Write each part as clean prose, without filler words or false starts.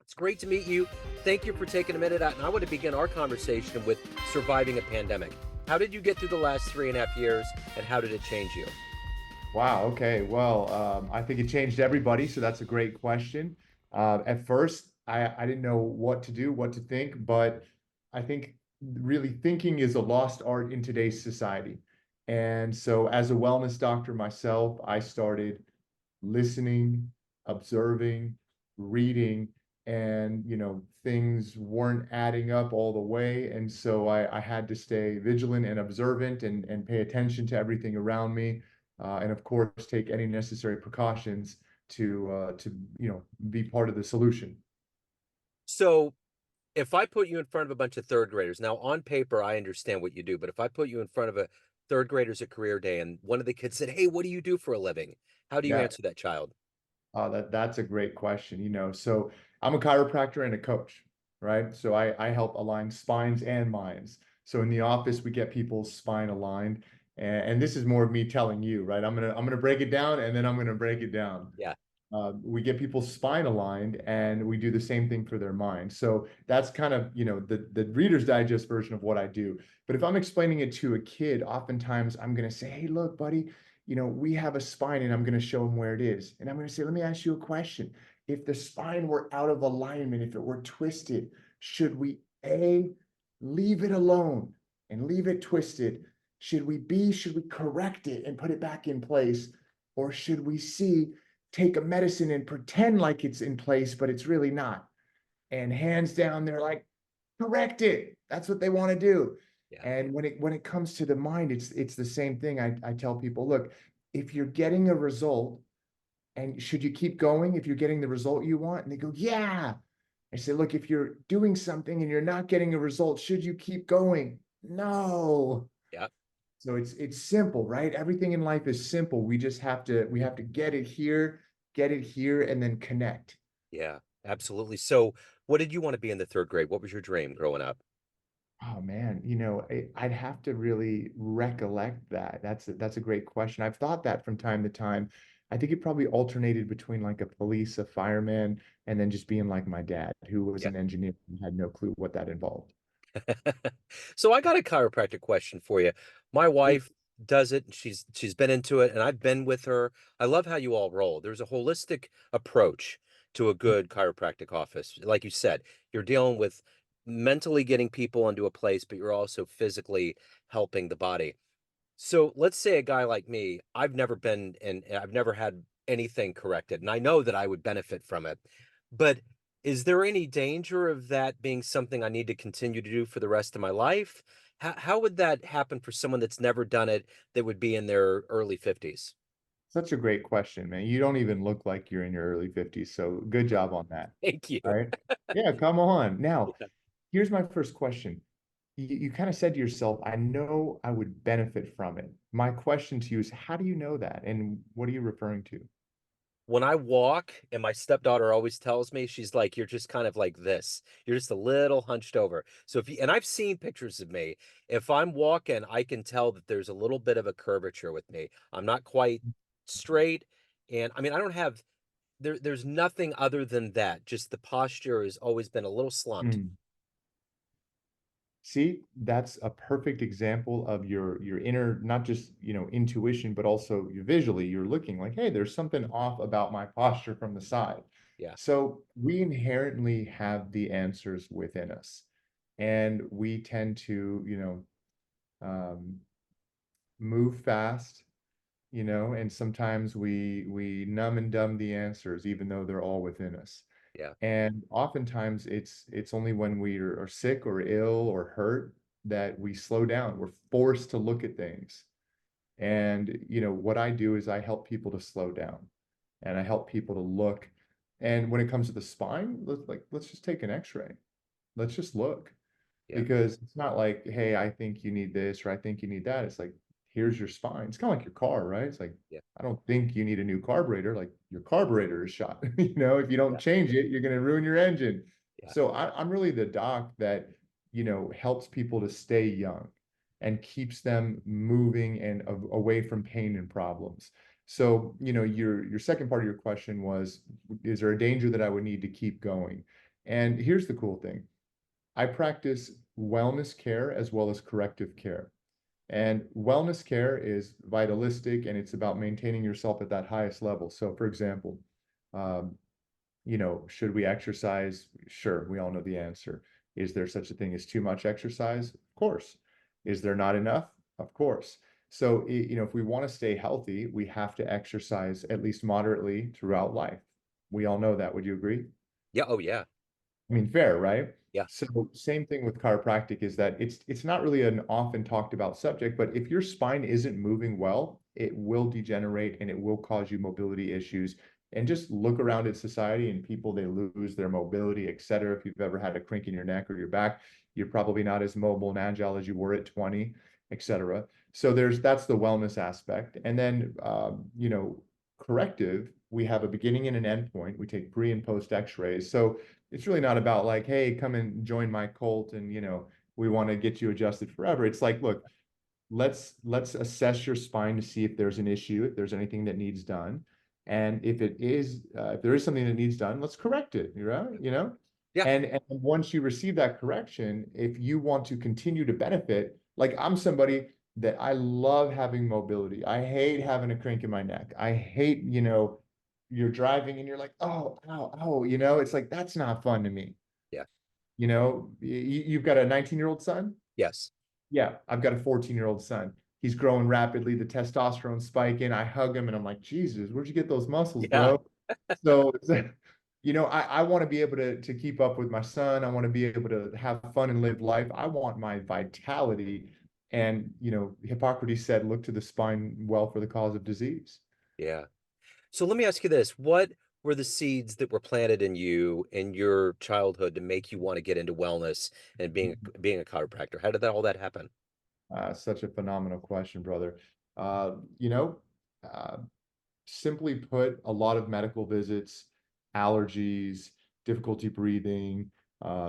It's great to meet you. Thank you for taking a minute out. And I want to begin our conversation with surviving a pandemic. How did you get through the last 3.5 years, and how did it change you? Wow. Okay. Well, I think it changed everybody. So that's a great question. At first, I didn't know what to do, what to think, but I think really thinking is a lost art in today's society. And so, as a wellness doctor myself, I started listening, observing, reading, and things weren't adding up all the way. And so I had to stay vigilant and observant and pay attention to everything around me and of course take any necessary precautions to be part of the solution. So, if I put you in front of a bunch of third graders, now on paper, I understand what you do, but if I put you in front of a third graders at career day and one of the kids said, "Hey, what do you do for a living?" How do you Yeah, answer that child? that's a great question. So I'm a chiropractor and a coach, right? So I help align spines and minds. So in the office, we get people's spine aligned, and this is more of me telling you, right? I'm gonna break it down, and then I'm gonna break it down. Yeah. We get people's spine aligned and we do the same thing for their mind. So that's kind of, the Reader's Digest version of what I do. But if I'm explaining it to a kid, oftentimes I'm going to say, hey, look, buddy, we have a spine and I'm going to show them where it is. And I'm going to say, let me ask you a question. If the spine were out of alignment, if it were twisted, should we A, leave it alone and leave it twisted? Should we correct it and put it back in place? Or should we C, take a medicine and pretend like it's in place, but it's really not? And hands down, they're like, correct it. That's what they want to do. Yeah. And when it comes to the mind, it's the same thing. I tell people, look, if you're getting a result, and should you keep going if you're getting the result you want? And they go, yeah. I say, look, if you're doing something and you're not getting a result, should you keep going? No. Yeah. So it's simple, right? Everything in life is simple. We have to get it here, and then connect. Yeah. Absolutely. So, what did you want to be in the third grade? What was your dream growing up? Oh man, I'd have to really recollect that. That's a great question. I've thought that from time to time. I think it probably alternated between like a police, a fireman, and then just being like my dad, who was Yeah. an engineer and had no clue what that involved. So I got a chiropractic question for you. My wife does it, and she's been into it, and I've been with her. I love how you all roll. There's a holistic approach to a good chiropractic office. Like you said, you're dealing with mentally getting people into a place, but you're also physically helping the body. So let's say a guy like me, I've never been and I've never had anything corrected, and I know that I would benefit from it. But is there any danger of that being something I need to continue to do for the rest of my life? How would that happen for someone that's never done it that would be in their early 50s? Such a great question, man. You don't even look like you're in your early 50s, so good job on that. Thank you. All right. Yeah, come on. Now, Yeah. here's my first question. You kind of said to yourself, I know I would benefit from it. My question to you is, how do you know that? And what are you referring to? When I walk, and my stepdaughter always tells me, she's like, "You're just kind of like this. You're just a little hunched over." So if you, and I've seen pictures of me, if I'm walking, I can tell that there's a little bit of a curvature with me. I'm not quite straight. And I mean, I don't have there's nothing other than that. Just the posture has always been a little slumped. Hmm. See, that's a perfect example of your inner, not just, intuition, but also you visually, you're looking like, hey, there's something off about my posture from the side. Yeah. So we inherently have the answers within us. And we tend to, move fast, and sometimes we numb and dumb the answers, even though they're all within us. Yeah. And oftentimes it's only when we are sick or ill or hurt that we slow down. We're forced to look at things. And what I do is I help people to slow down and I help people to look. And when it comes to the spine, let's just take an x-ray. Let's just look, Yeah. because it's not like, hey, I think you need this or I think you need that. It's like, here's your spine. It's kind of like your car, right? It's like, Yeah. I don't think you need a new carburetor. Like your carburetor is shot. If you don't Yeah. change it, you're going to ruin your engine. Yeah. So I'm really the doc that, helps people to stay young and keeps them moving and away from pain and problems. So, your second part of your question was, is there a danger that I would need to keep going? And here's the cool thing. I practice wellness care as well as corrective care. And wellness care is vitalistic and it's about maintaining yourself at that highest level. So, for example, um, should we exercise? Sure, we all know the answer. Is there such a thing as too much exercise? Of course. Is there not enough? Of course. So, if we want to stay healthy, we have to exercise at least moderately throughout life. We all know that. Would you agree? Yeah. Oh, yeah. I mean, fair, right? Yeah. So same thing with chiropractic is that it's not really an often talked about subject, but if your spine isn't moving well, it will degenerate and it will cause you mobility issues. And just look around at society and people, they lose their mobility, et cetera. If you've ever had a crink in your neck or your back, you're probably not as mobile and agile as you were at 20, et cetera. So that's the wellness aspect. And then, corrective, we have a beginning and an end point. We take pre and post x-rays. So it's really not about like, hey, come and join my cult and we want to get you adjusted forever. It's like, look, let's assess your spine to see if there's an issue, if there's anything that needs done. And if there is something that needs done, let's correct it, right? Yeah. And once you receive that correction, if you want to continue to benefit, like I'm somebody that I love having mobility. I hate having a crink in my neck. I hate, you're driving and you're like, oh, ow, ow, it's like that's not fun to me. Yeah. You've got a 19-year-old son? Yes. Yeah, I've got a 14-year-old son. He's growing rapidly, the testosterone's spiking. I hug him and I'm like, Jesus, where'd you get those muscles, Yeah. bro? So, I want to be able to keep up with my son. I want to be able to have fun and live life. I want my vitality. And, Hippocrates said, look to the spine well for the cause of disease. Yeah. So let me ask you this. What were the seeds that were planted in you in your childhood to make you want to get into wellness and being a chiropractor? How did all that happen? Such a phenomenal question, brother. Uh, you know, uh, Simply put, a lot of medical visits, allergies, difficulty breathing,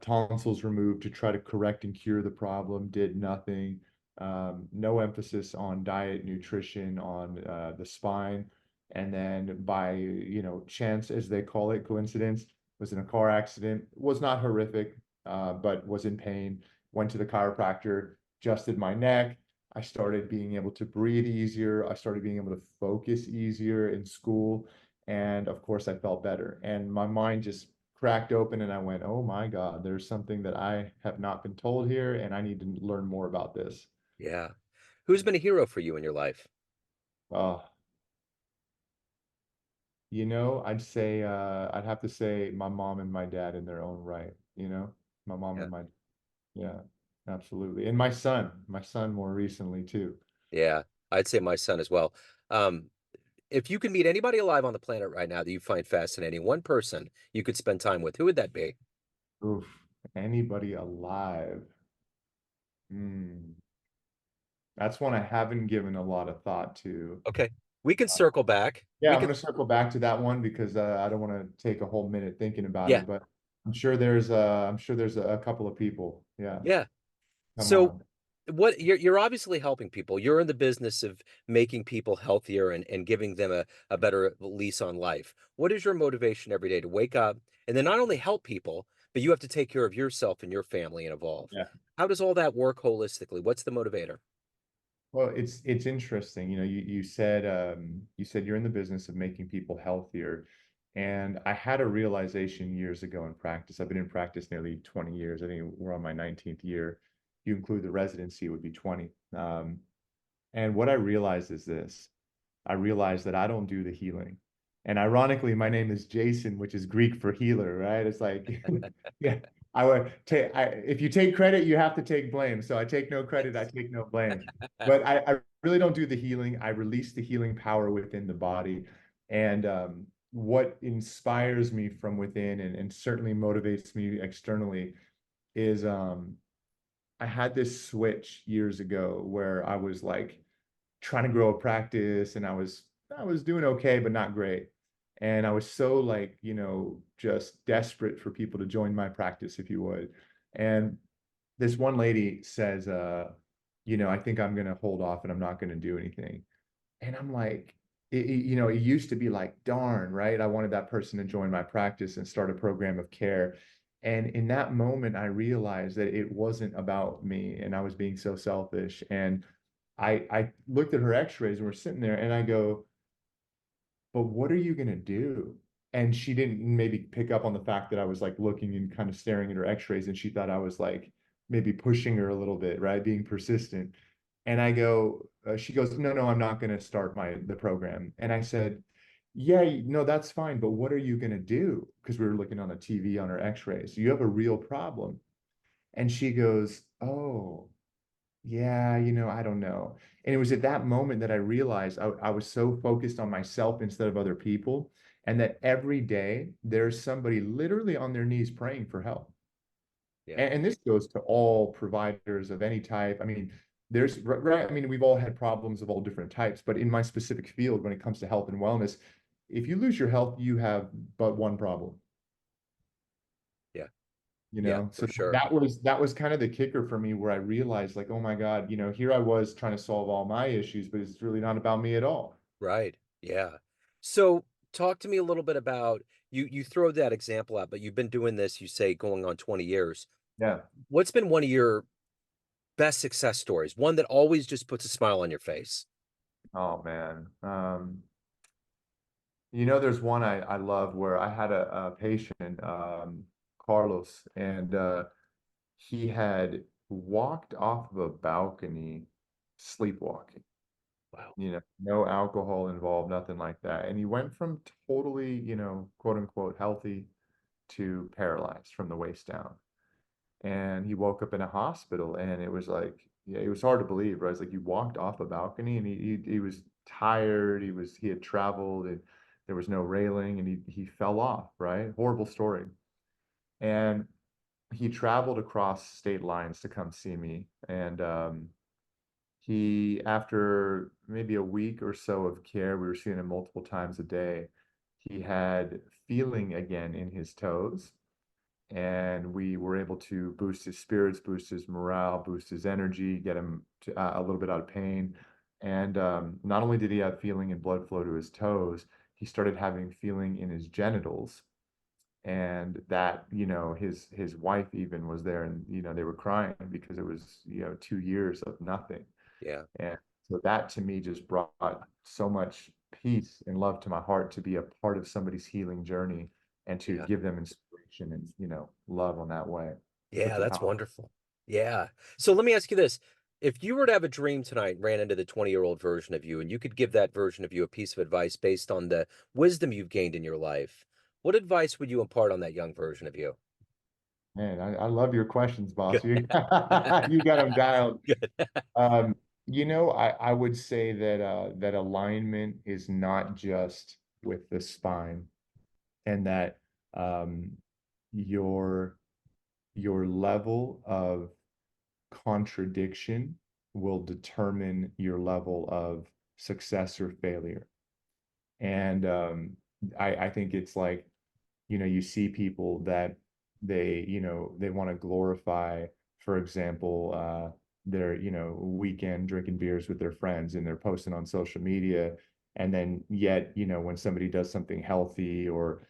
tonsils removed to try to correct and cure the problem, did nothing. No emphasis on diet, nutrition, on the spine. And then by, chance, as they call it, coincidence, was in a car accident, was not horrific, but was in pain, went to the chiropractor, adjusted my neck, I started being able to breathe easier. I started being able to focus easier in school. And of course, I felt better. And my mind just cracked open and I went, oh my God, there's something that I have not been told here, and I need to learn more about this. Yeah. Who's been a hero for you in your life? Oh, I'd have to say my mom and my dad in their own right, my mom Yeah. and my, yeah, absolutely. And my son more recently too. Yeah. I'd say my son as well. Um, if you could meet anybody alive on the planet right now that you find fascinating, one person you could spend time with, who would that be? Oof, anybody alive? Hmm. That's one I haven't given a lot of thought to. Okay. We can Uh, circle back. yeah, We I'm could, going to circle back to that one because I don't want to take a whole minute thinking about yeah. it, but I'm sure there's a couple of people. Yeah, Yeah. come So on. what you're obviously helping people. You're in the business of making people healthier and giving them a better lease on life. What is your motivation every day to wake up and then not only help people, but you have to take care of yourself and your family and evolve? Yeah. How does all that work holistically? What's the motivator? Well, it's interesting. You said you're in the business of making people healthier, and I had a realization years ago in practice. I've been in practice nearly 20 years. I think we're on my 19th year. If you include the residency, it would be 20. And what I realized is this. I realized that I don't do the healing. And ironically, my name is Jason, which is Greek for healer, right? It's like, yeah, if you take credit, you have to take blame. So I take no credit, I Yes. take no blame. But I really don't do the healing. I release the healing power within the body. And what inspires me from within and certainly motivates me externally is I had this switch years ago where I was like, trying to grow a practice and I was doing okay but not great, and I was so like just desperate for people to join my practice, if you would. And this one lady says, I think I'm going to hold off and I'm not going to do anything. And I'm like, it used to be like, darn, right, I wanted that person to join my practice and start a program of care. And in that moment, I realized that it wasn't about me and I was being so selfish. And I looked at her x-rays and we're sitting there and I go, but what are you going to do? And she didn't maybe pick up on the fact that I was like looking and kind of staring at her x-rays and she thought I was like maybe pushing her a little bit, right? Being persistent. And I go, she goes, no, no, I'm not going to start the program. And I said, yeah, no, that's fine. But what are you going to do? Because we were looking on a TV on her x-rays. You have a real problem. And she goes, oh, yeah, I don't know. And it was at that moment that I realized I was so focused on myself instead of other people, and that every day there's somebody literally on their knees praying for help. Yeah. And this goes to all providers of any type. I mean, right, I mean, we've all had problems of all different types, but in my specific field, when it comes to health and wellness, if you lose your health, you have but one problem. Yeah. you Yeah, know for so sure. that was kind of the kicker for me, where I realized, like, oh my God, here I was trying to solve all my issues, but it's really not about me at all. Right. Yeah. So talk to me a little bit about you throw that example out, but you've been doing this, you say going on 20 years. Yeah. What's been one of your best success stories? One that always just puts a smile on your face? Oh man. There's one I love, where I had a patient, Carlos, and he had walked off of a balcony sleepwalking. Wow. No alcohol involved, nothing like that. And he went from totally, quote unquote, healthy to paralyzed from the waist down. And he woke up in a hospital, and it was like, yeah, it was hard to believe, right? It's like, you walked off a balcony, and he was tired. He had traveled, and there was no railing, and he fell off, right? Horrible story. And he traveled across state lines to come see me. And after maybe a week or so of care, we were seeing him multiple times a day. He had feeling again in his toes, and we were able to boost his spirits, boost his morale, boost his energy, get him a little bit out of pain. And not only did he have feeling and blood flow to his toes, he started having feeling in his genitals. And that, his wife even was there, and they were crying because it was 2 years of nothing. Yeah. And so that to me just brought so much peace and love to my heart, to be a part of somebody's healing journey and to Yeah. give them inspiration and, love on that way. Yeah, Such a that's power. wonderful. Yeah. So let me ask you this. If you were to have a dream tonight and ran into the 20-year-old version of you, and you could give that version of you a piece of advice based on the wisdom you've gained in your life, what advice would you impart on that young version of you? Man, I love your questions, boss. Good. You you got them dialed. Good. I would say that alignment is not just with the spine, and that um, your your level of contradiction will determine your level of success or failure. And I think it's like, you see people that they want to glorify, for example, their, weekend drinking beers with their friends, and they're posting on social media. And then yet, when somebody does something healthy, or,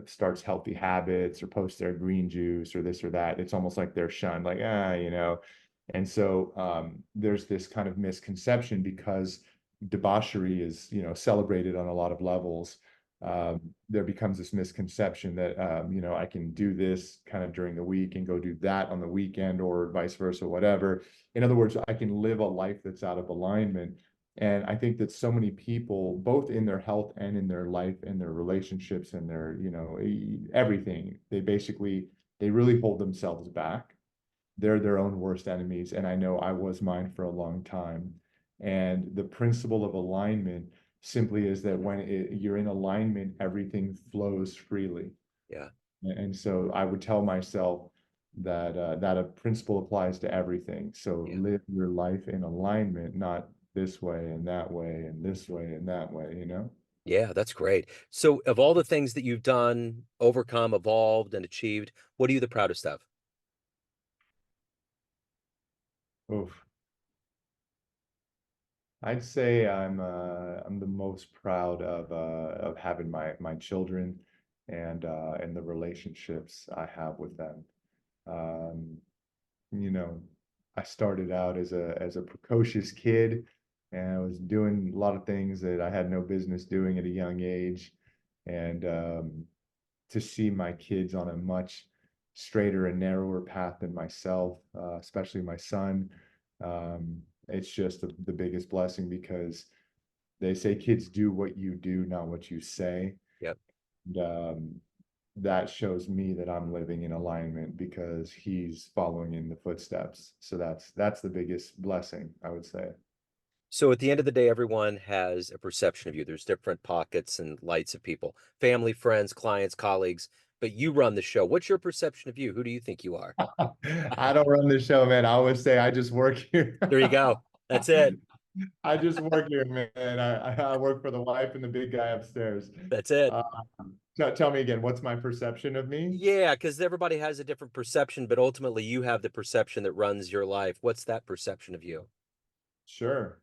starts healthy habits, or posts their green juice or this or that, it's almost like they're shunned, like, And so there's this kind of misconception, because debauchery is, celebrated on a lot of levels. There becomes this misconception that I can do this kind of during the week and go do that on the weekend, or vice versa, whatever. In other words, I can live a life that's out of alignment. And I think that so many people, both in their health and in their life and their relationships and their, everything, they really hold themselves back. They're their own worst enemies. And I know I was mine for a long time. And the principle of alignment simply is that when you're in alignment, everything flows freely. Yeah. And so I would tell myself that a principle applies to everything. So Yeah. live your life in alignment, not this way and that way and this way and that way. Yeah, that's great. So of all the things that you've done, overcome, evolved, and achieved, what are you the proudest of? Oof. I'd say I'm the most proud of having my children. and the relationships I have with them. Um, you know, I started out as a precocious kid, and I was doing a lot of things that I had no business doing at a young age. And to see my kids on a much straighter and narrower path than myself, especially my son, it's just the biggest blessing because they say kids do what you do, not what you say. Yep. And, that shows me that I'm living in alignment because he's following in the footsteps. So that's the biggest blessing, I would say. So at the end of the day, everyone has a perception of you. There's different pockets and lights of people, family, friends, clients, colleagues, but you run the show. What's your perception of you? Who do you think you are? I don't run the show, man. I always say I just work here. There you go. That's it. I just work here, man. I work for the wife and the big guy upstairs. That's it. Uh, tell me again, what's my perception of me? Yeah, because everybody has a different perception, but ultimately you have the perception that runs your life. What's that perception of you? Sure.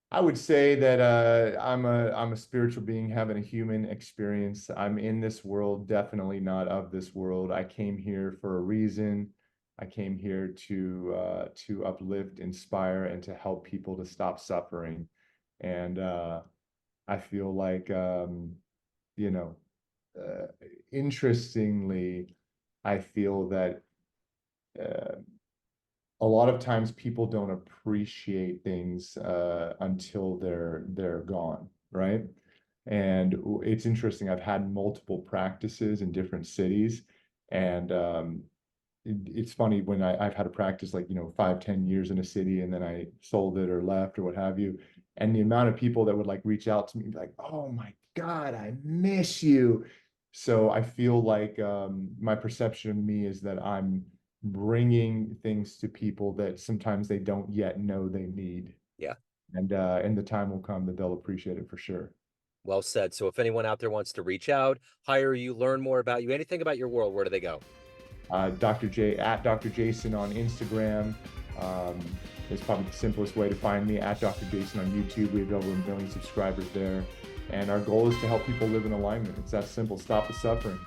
I would say that I'm a spiritual being having a human experience. I'm in this world, definitely not of this world. I came here for a reason. I came here to uplift, inspire, and to help people to stop suffering. And I feel like you know, uh, interestingly, I feel that uh, a lot of times people don't appreciate things until they're gone, right? And it's interesting. I've had multiple practices in different cities, and it's funny when I've had a practice like 5, 10 years in a city, and then I sold it or left or what have you, and the amount of people that would like reach out to me like, "Oh my God, I miss you." So I feel like my perception of me is that I'm bringing things to people that sometimes they don't yet know they need. Yeah, And the time will come that they'll appreciate it for sure. well said. So if anyone out there wants to reach out, hire you, learn more about you, anything about your world, where do they go? Dr. J at Dr. Jason on Instagram um, is probably the simplest way to find me. At Dr. Jason on YouTube, we have over 1 million subscribers there, and our goal is to help people live in alignment. It's that simple. Stop the suffering.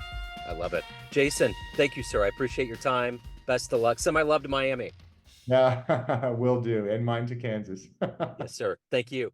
I love it. Jason, thank you, sir. I appreciate your time. Best of luck. Send my love to Miami. Yeah, will do. And mine to Kansas. Yes, sir. Thank you.